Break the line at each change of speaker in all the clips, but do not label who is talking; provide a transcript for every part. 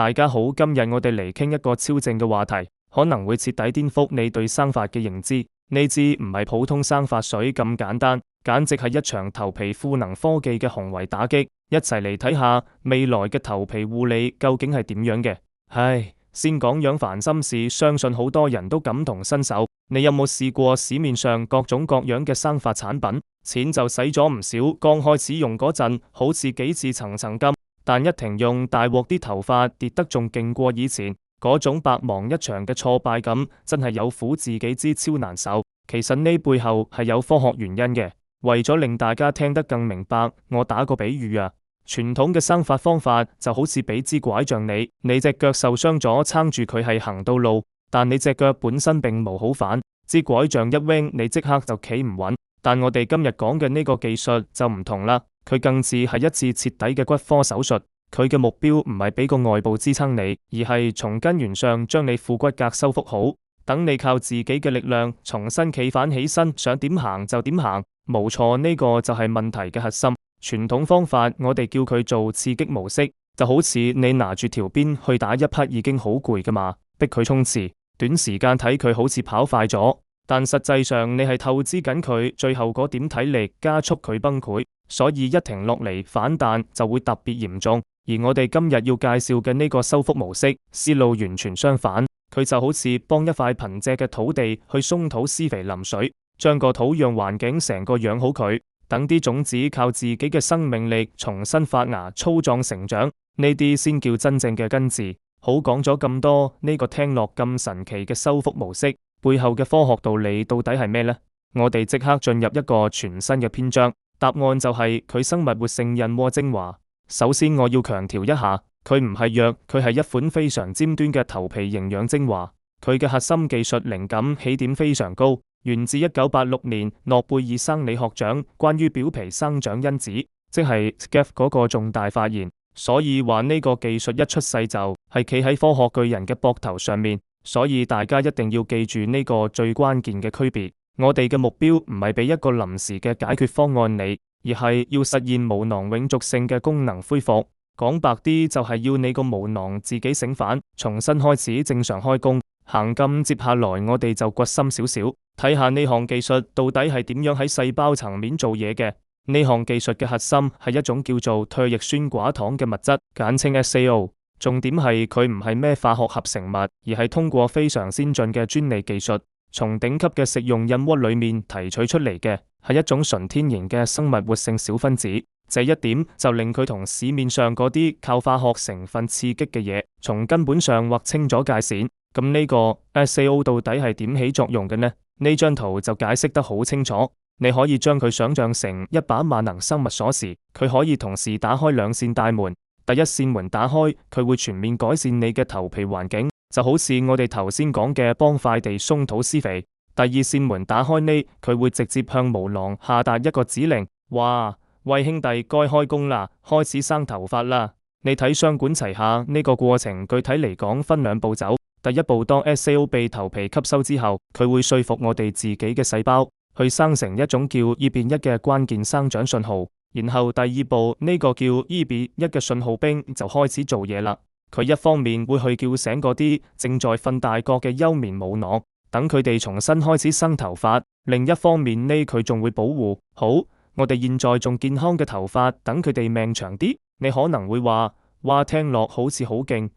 大家好，今日我哋嚟傾一個超正嘅話題，可能會徹底顛覆你對生髮嘅認知。呢支唔係普通生髮水咁簡單，簡直係一場頭皮賦能科技嘅宏偉打擊。一齊嚟睇下未來嘅頭皮護理究竟係點樣嘅。唉，先講養煩心事，相信好多人都感同身受。你有冇試過市面上各種各樣嘅生髮產品？錢就使咗唔少，剛開始用嗰陣好似幾次層層金，但一停用，大鑊啲頭髮跌得仲勁過以前，嗰種白忙一場嘅挫敗感，真係有苦自己知，超難受。其實呢背後係有科學原因嘅，為咗令大家聽得更明白，我打個比喻啊。傳統嘅生髮方法就好似俾支拐杖你隻腳受傷咗，撐住佢係行到路，但你隻腳本身並無好返，支拐杖一彎，你即刻就企唔穩。但我哋今日講嘅呢個技術就唔同啦，佢更似係一次徹底嘅骨科手術。佢嘅目標唔係俾個外部支撐你，而係從根源上將你副骨骼修復好，等你靠自己嘅力量重新企返起身，想點行就點行。冇錯，呢個就係問題嘅核心。傳統方法我哋叫佢做刺激模式，就好似你拿住條鞭去打一匹已經好攰㗎嘛，逼佢衝刺，短時間睇佢好似跑快咗，但實際上你係透支緊佢最後嗰點體力，加速佢崩潰，所以一停落嚟反彈就會特別嚴重。而我哋今日要介紹嘅呢個修復模式，思路完全相反，佢就好似幫一塊貧瘠嘅土地去鬆土施肥淋水，將個土壤環境成個養好佢，等啲種子靠自己嘅生命力重新發芽粗壯成長，呢啲先叫真正嘅根治。好，講咗咁多，呢個聽落咁神奇嘅修復模式背後嘅科學道理到底係咩呢？我哋即刻進入一個全新嘅篇章，答案就係佢生物活性孕窩精華。首先我要強調一下，佢唔係藥，佢係一款非常尖端嘅頭皮營養精華。佢嘅核心技術靈感起點非常高，源自1986年諾貝爾生理學獎關於表皮生長因子，即係 SCF 嗰個重大發現。所以話呢個技術一出世就係企喺科學巨人嘅膊頭上面，所以大家一定要記住呢個最關鍵嘅區別。我哋嘅目標唔係俾一個臨時嘅解決方案你，而係要實現毛囊永續性嘅功能恢復。講白啲就係要你個毛囊自己醒返，重新開始正常開工。行咁接下來我哋就掘深少少，睇下呢項技術到底係點樣喺細胞層面做嘢嘅。呢項技術嘅核心係一種叫做唾液酸寡糖嘅物質，簡稱 SAO。重點係佢唔係咩化學合成物，而係通過非常先進嘅專利技術，從頂級嘅食用孕窩裏面提取出嚟嘅，係一種純天然嘅生物活性小分子。這一點就令佢同市面上嗰啲靠化學成分刺激嘅嘢，從根本上劃清咗界線。咁呢個 SAO 到底係點起作用嘅呢？呢張圖就解釋得好清楚。你可以將佢想象成一把萬能生物鎖匙，佢可以同時打開兩扇大門。第一扇門打開，佢會全面改善你嘅頭皮環境，就好似我哋頭先講嘅幫塊地鬆土施肥。第二扇門打開呢，佢會直接向毛囊下達一個指令，哇，喂兄弟，該開工啦，開始生頭髮啦。你睇雙管齊下，呢個過程具體嚟講分兩步走。第一步，當 SAO 被頭皮吸收之後，佢會說服我哋自己嘅細胞去生成一種叫 EB1 嘅關鍵生長信號。然後第二步，呢個叫 EB1 嘅信號兵就開始做嘢啦。佢一方面會去叫醒嗰啲正在瞓大覺嘅休眠母囊，等佢哋重新開始生頭髮；另一方面呢，佢仲會保護好我哋現在仲健康嘅頭髮，等佢哋命長啲。你可能會話，哇，聽落好似好勁，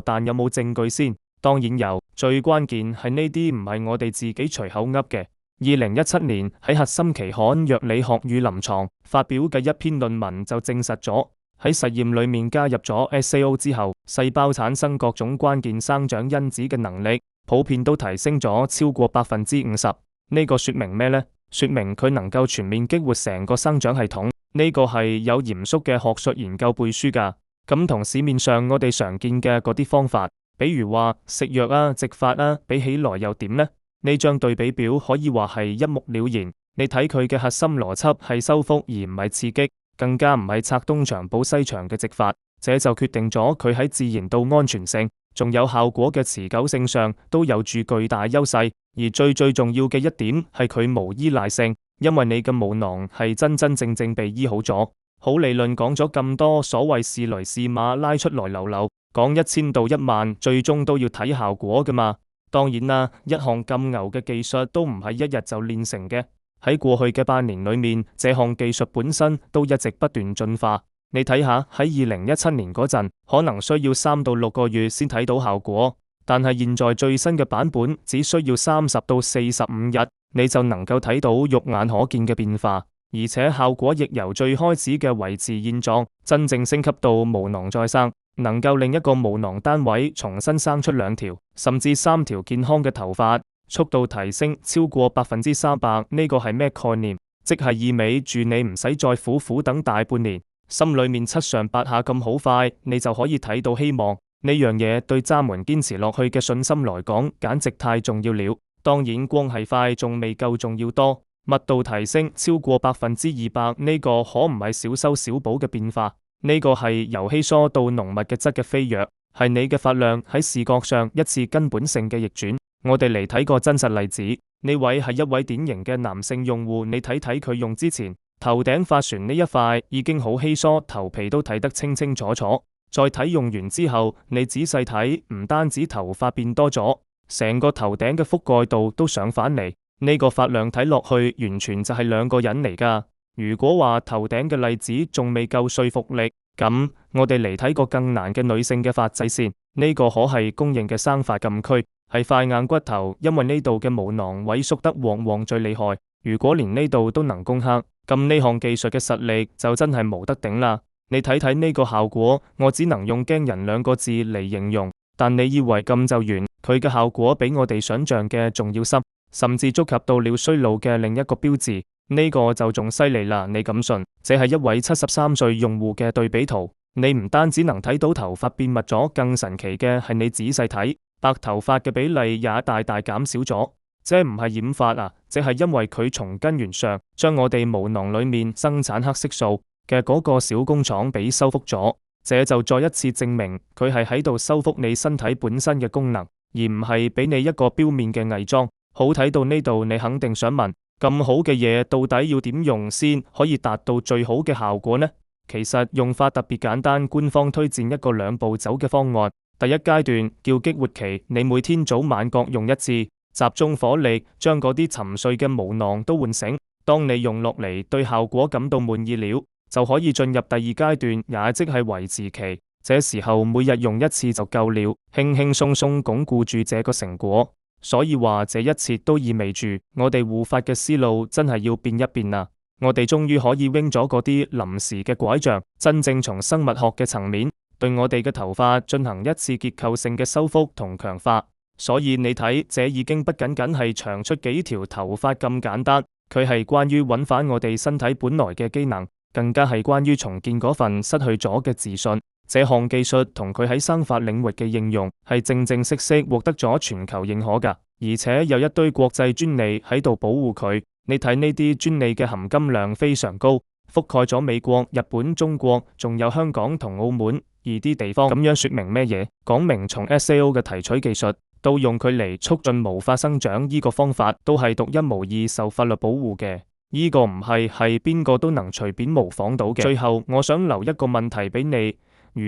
但有冇證據先？當然有，最關鍵係呢啲唔係我哋自己隨口噏嘅。2017年喺核心期刊《藥理學與臨床》發表嘅一篇論文就證實咗，喺實驗裏面加入咗 SAO 之後，細胞產生各種關鍵生長因子嘅能力普遍都提升咗超過50%。呢個說明咩呢？說明佢能夠全面激活成個生長系統。呢個係有嚴肅嘅學術研究背書噶。咁同市面上我哋常見嘅嗰啲方法，比如話食藥啊、植髮啊，比起來又點呢？呢張對比表可以話係一目了然。你睇佢嘅核心邏輯係修復而唔係刺激，更加唔係拆東牆補西牆嘅植髮，這就決定咗佢喺自然度、安全性仲有效果嘅持久性上都有住巨大優勢。而最重要嘅一點係佢無依賴性，因為你嘅毛囊係真正被醫好咗。好，理論講咗咁多，所謂是雷是馬拉出來溜溜，講1000到10000，最終都要睇效果㗎嘛。當然啦，一項咁牛嘅技術都唔係一日就練成嘅。喺過去嘅8年裏面，這項技術本身都一直不斷進化。你睇下喺2017年嗰陣，可能需要3到6個月先睇到效果，但係現在最新嘅版本只需要30到45日，你就能夠睇到肉眼可見嘅變化，而且效果亦由最開始嘅維持現狀，真正升級到無囊再生，能夠令一個無囊單位重新生出2條甚至3條健康嘅頭髮，速度提升超過300%。呢個係咩概念？即係意味住你唔使再苦苦等大半年，心裏面七上八下咁好快，你就可以睇到希望。呢樣嘢對揸門堅持落去嘅信心來講，簡直太重要了。當然光係快仲未夠重要多，密度提升超過200%，呢個可唔係小修小補嘅變化，呢個係由稀疏到濃密嘅質嘅飛躍，係你嘅髮量喺視覺上一次根本性嘅逆轉。我哋嚟睇個真實例子，呢位係一位典型嘅男性用戶，你睇睇佢用之前，頭頂髮旋呢一塊已經好稀疏，頭皮都睇得清清楚楚。再睇用完之後，你仔細睇，唔單止頭髮變多咗，成個頭頂嘅覆蓋度都上返嚟。呢個髮量睇落去完全就係2個人嚟㗎。如果話頭頂嘅例子仲未夠說服力，咁我哋嚟睇個更難嘅女性嘅髮際線。呢個可係公認嘅生髮禁區，係塊硬骨頭，因為呢度嘅毛囊萎縮得往往最厲害。如果連呢度都能攻克，咁呢項技術嘅實力就真係冇得頂啦。你睇睇呢個效果，我只能用驚人2個字嚟形容。但你以為咁就完？佢嘅效果比我哋想象嘅仲要深，甚至觸及到了衰老嘅另一個標誌。呢個就仲犀利啦！你敢信？這係一位73歲用戶嘅對比圖。你唔單止能睇到頭髮變密咗，更神奇嘅係你仔細睇，白頭髮嘅比例也大大減少咗。這唔係染髮啊，這係因為佢從根源上將我哋毛囊裏面生產黑色素嘅嗰個小工廠俾修復咗。這就再一次證明佢係喺度修復你身體本身嘅功能，而唔係俾你一個表面嘅偽裝。好，睇到呢度，你肯定想問，咁好嘅嘢到底要點用先可以達到最好嘅效果呢？其實用法特別簡單，官方推薦一個2步走嘅方案。第一階段叫激活期，你每天早晚各用1次，集中火力將嗰啲沉睡嘅毛囊都喚醒。當你用落嚟對效果感到滿意了，就可以進入第2階段，也即係維持期。這時候每日用1次就夠了，輕輕鬆鬆鞏固住這個成果。所以話這一切都意味住我哋護髮嘅思路真係要變一變啦。我哋終於可以拎咗嗰啲臨時嘅拐杖，真正從生物學嘅層面對我哋嘅頭髮進行一次結構性嘅修復同強化。所以你睇，這已經不僅僅係長出幾條頭髮咁簡單，佢係關於揾返我哋身體本來嘅機能，更加係關於重建嗰份失去咗嘅自信。這項技術同佢喺生髮領域嘅應用係正正式式獲得咗全球認可㗎，而且有一堆國際專利喺度保護佢。你睇呢啲專利嘅含金量非常高，覆蓋咗美國、日本、中國，仲有香港同澳門啲地方。咁樣說明咩嘢？講明從 SAO 嘅提取技術到用佢嚟促進毛髮生長，呢個方法都係獨一無二受法律保護嘅。呢個唔係邊個都能隨便模仿到嘅。最後我想留一個問題俾你，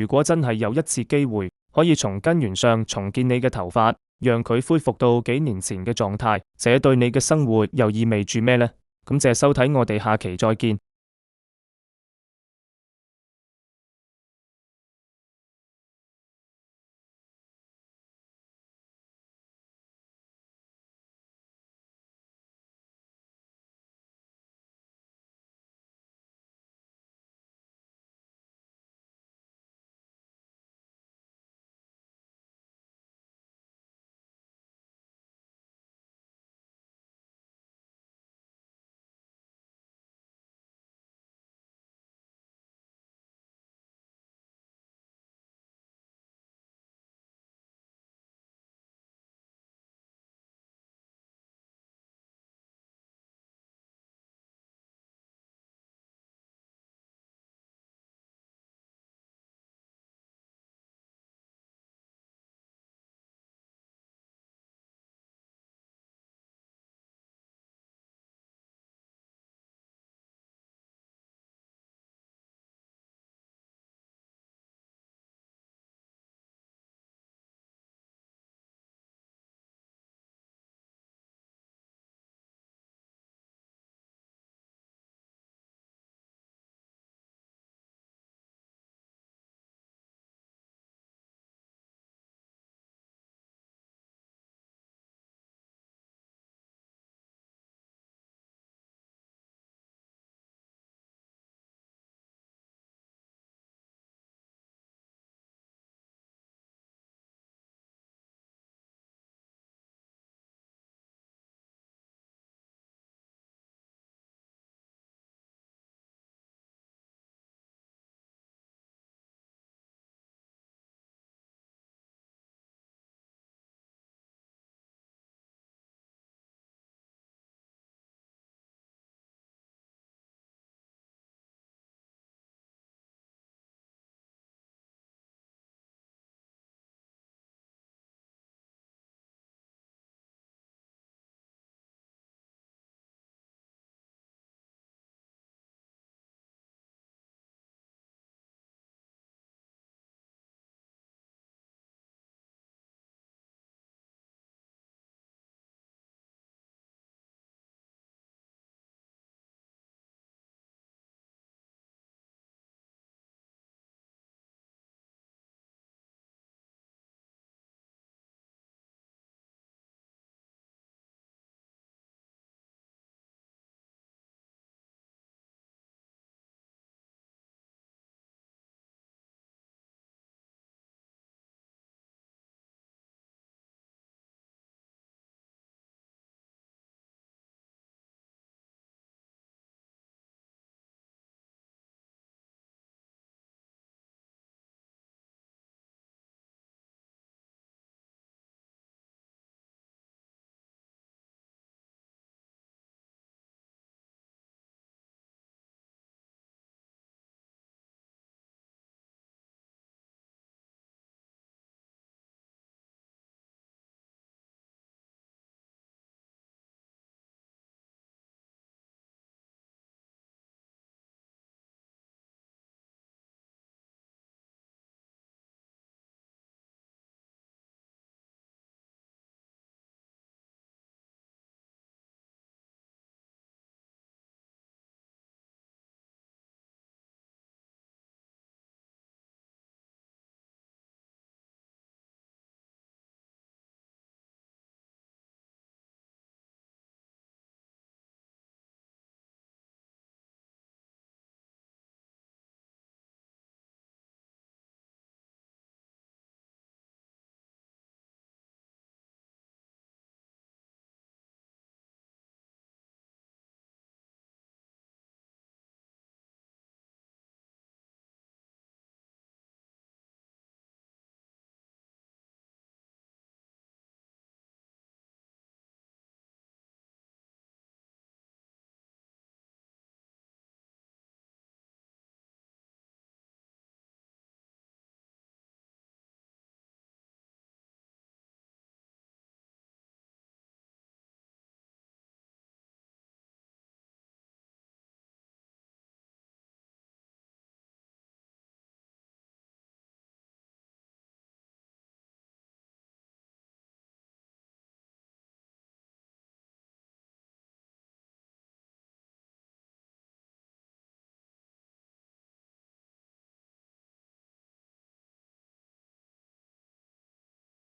如果真係有一次機會可以從根源上重建你嘅頭髮，讓佢恢復到幾年前嘅狀態，這對你嘅生活又意味住咩呢？感謝收睇，我哋下期再見。